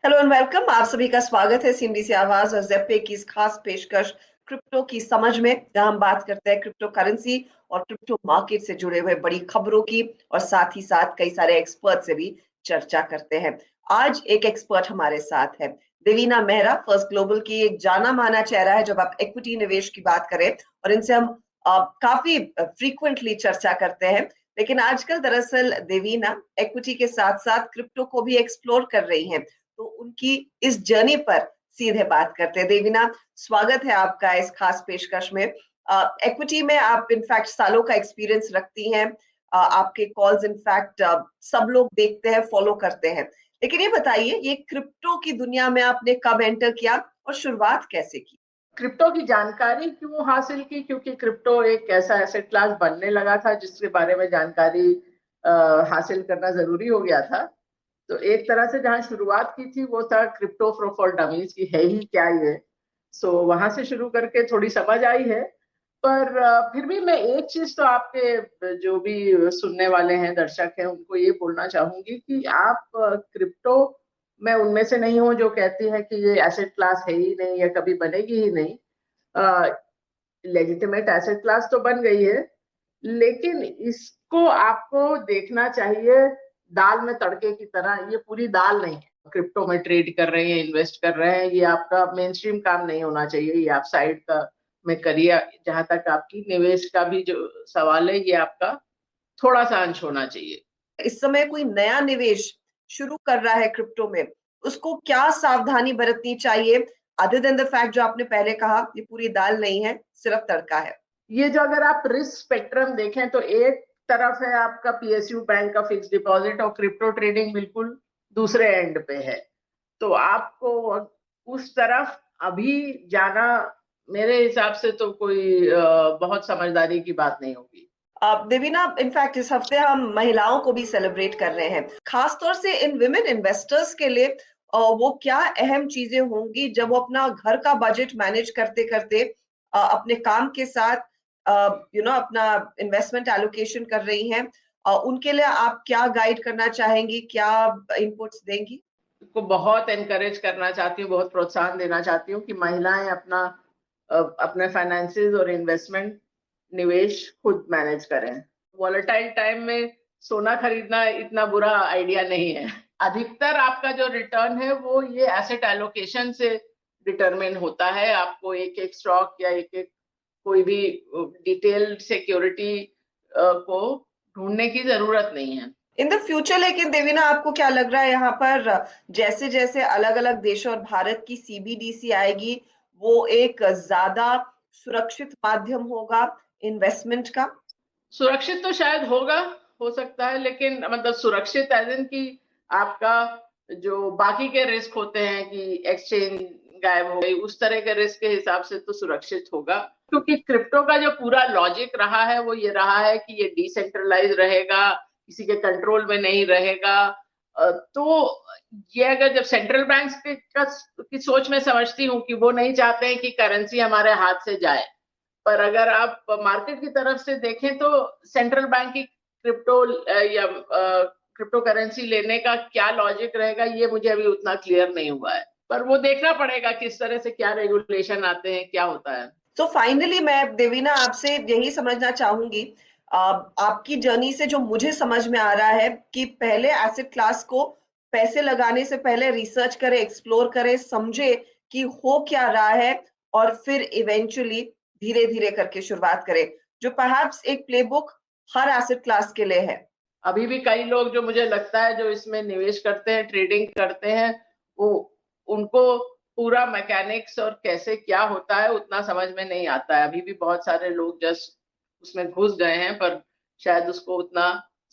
Hello and welcome. आप सभी का स्वागत है सीएनबीसी आवाज और ज़ेप्पे की इस खास पेशकश क्रिप्टो की समझ में, जहां हम बात करते हैं क्रिप्टो करेंसी और क्रिप्टो मार्केट से जुड़े हुए बड़ी खबरों की और साथ ही साथ कई सारे एक्सपर्ट से भी चर्चा करते हैं। आज एक एक्सपर्ट हमारे साथ है, देवीना मेहरा, फर्स्ट ग्लोबल की एक जाना माना चेहरा है जब आप इक्विटी निवेश की बात करें, और इनसे हम काफी फ्रीक्वेंटली चर्चा करते हैं। लेकिन आजकल दरअसल देवीना इक्विटी के साथ साथ क्रिप्टो को भी एक्सप्लोर कर रही हैं, तो उनकी इस जर्नी पर सीधे बात करते हैं। देवीना, स्वागत है आपका इस खास पेशकश में। इक्विटी में आप इनफैक्ट सालों का एक्सपीरियंस रखती हैं। आपके कॉल्स इनफैक्ट सब लोग देखते हैं, फॉलो करते हैं। लेकिन ये बताइए, ये क्रिप्टो की दुनिया में आपने कब एंटर किया और शुरुआत कैसे की? क्रिप्टो की जानकारी क्यों हासिल की? क्योंकि क्रिप्टो एक ऐसा एसेट क्लास बनने लगा था जिसके बारे में जानकारी हासिल करना जरूरी हो गया था। तो एक तरह से जहां शुरुआत की थी वो था क्रिप्टो फॉर डमीज की है ही क्या ये। सो वहां से शुरू करके थोड़ी समझ आई है। पर फिर भी मैं एक चीज तो आपके जो भी सुनने वाले हैं, दर्शक हैं, उनको ये बोलना चाहूंगी कि आप क्रिप्टो, मैं उनमें से नहीं हूं जो कहती है कि ये एसेट क्लास है ही नहीं या कभी बनेगी ही नहीं। लेजिटिमेट एसेट क्लास तो बन गई है, लेकिन इसको आपको देखना चाहिए दाल में तड़के की तरह। ये पूरी दाल नहीं है। क्रिप्टो में ट्रेड कर रहे हैं, इन्वेस्ट कर रहे हैं, ये आपका मेन स्ट्रीम काम नहीं होना चाहिए। ये आप साइड का में करिए। जहां तक आपकी निवेश का भी जो सवाल है, ये आपका थोड़ा सा अंश होना चाहिए। इस समय कोई नया निवेश शुरू कर रहा है क्रिप्टो में, उसको क्या सावधानी बरतनी चाहिए, अदर देन द फैक्ट जो आपने पहले कहा, ये पूरी दाल नहीं है, सिर्फ तड़का है? ये जो अगर आप रिस्क स्पेक्ट्रम देखें तो एक तरफ है आपका पीएसयू बैंक का फिक्स डिपॉजिट और क्रिप्टो ट्रेडिंग बिल्कुल दूसरे एंड पे है। तो आपको उस तरफ अभी जाना मेरे हिसाब से तो कोई बहुत समझदारी की बात नहीं होगी। देवीना, इनफैक्ट इस हफ्ते हम महिलाओं को भी सेलिब्रेट कर रहे हैं, खासतौर से इन विमेन इन्वेस्टर्स के लिए। वो क्या अहम चीजें होंगी जब वो अपना घर का बजट मैनेज करते करते अपने काम के साथ अपना इन्वेस्टमेंट एलोकेशन कर रही हैं? उनके लिए आप क्या गाइड करना चाहेंगी, क्या इनपुट्स देंगी? को बहुत एनकरेज करना चाहती हूँ, बहुत प्रोत्साहन देना चाहती हूँ कि महिलाएं अपने फाइनेंसेस और इन्वेस्टमेंट निवेश खुद मैनेज करें। वॉलेटाइल टाइम में सोना खरीदना इतना बुरा आइडिया नहीं है। अधिकतर आपका जो रिटर्न है वो ये एसेट एलोकेशन से डिटरमिन होता है। आपको एक एक स्टॉक या एक एक कोई भी डिटेल्ड सिक्योरिटी को ढूंढने की जरूरत नहीं है। इन द फ्यूचर लेकिन देवीना, आपको क्या लग रहा है यहाँ पर, जैसे जैसे अलग अलग देशों और भारत की सीबीडीसी आएगी, वो एक ज्यादा सुरक्षित माध्यम होगा इन्वेस्टमेंट का? सुरक्षित तो शायद होगा, हो सकता है, लेकिन मतलब सुरक्षित एज इन की आपका जो बाकी के रिस्क होते हैं कि एक्सचेंज गायब हो गई, उस तरह के रिस्क के हिसाब से तो सुरक्षित होगा। क्योंकि क्रिप्टो का जो पूरा लॉजिक रहा है वो ये रहा है कि ये डिसेंट्रलाइज रहेगा, किसी के कंट्रोल में नहीं रहेगा। तो ये अगर जब सेंट्रल बैंक की सोच में समझती हूँ कि वो नहीं चाहते हैं कि करेंसी हमारे हाथ से जाए। पर अगर आप मार्केट की तरफ से देखें तो सेंट्रल बैंक की क्रिप्टो या क्रिप्टो करेंसी लेने का क्या लॉजिक रहेगा, ये मुझे अभी उतना क्लियर नहीं हुआ है। पर वो देखना पड़ेगा किस तरह से क्या रेगुलेशन आते हैं, क्या होता है। तो फाइनली मैं देवीना आपसे यही समझना चाहूंगी, आपकी जर्नी से जो मुझे समझ में आ रहा है कि पहले एसेट क्लास को पैसे लगाने से पहले रिसर्च करें, एक्सप्लोर करें, समझे कि हो क्या रहा है, और फिर इवेंचुअली धीरे धीरे करके शुरुआत करें, जो परहैप्स एक प्लेबुक हर एसेट क्लास के लिए है। अभी भी कई लोग जो मुझे लगता है जो इसमें निवेश करते हैं, ट्रेडिंग करते हैं, वो उनको पूरा मैकेनिक्स और कैसे क्या होता है उतना समझ में नहीं आता है। अभी भी बहुत सारे लोग जस्ट उसमें घुस गए हैं, पर शायद उसको उतना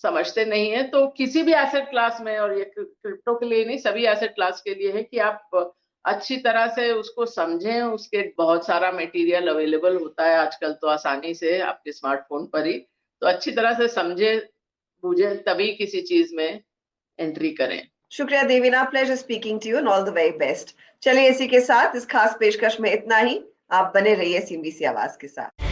समझते नहीं है। तो किसी भी एसेट क्लास में, और ये क्रिप्टो के लिए नहीं, सभी एसेट क्लास के लिए है कि आप अच्छी तरह से उसको समझें। उसके बहुत सारा मटेरियल अवेलेबल होता है आजकल तो आसानी से आपके स्मार्टफोन पर ही। तो अच्छी तरह से समझे बूझे तभी किसी चीज में एंट्री करें। शुक्रिया Devina, pleasure speaking to you and all the very best. चलिए, इसी के साथ इस खास पेशकश में इतना ही। आप बने रहिए सीएनबीसी आवाज के साथ।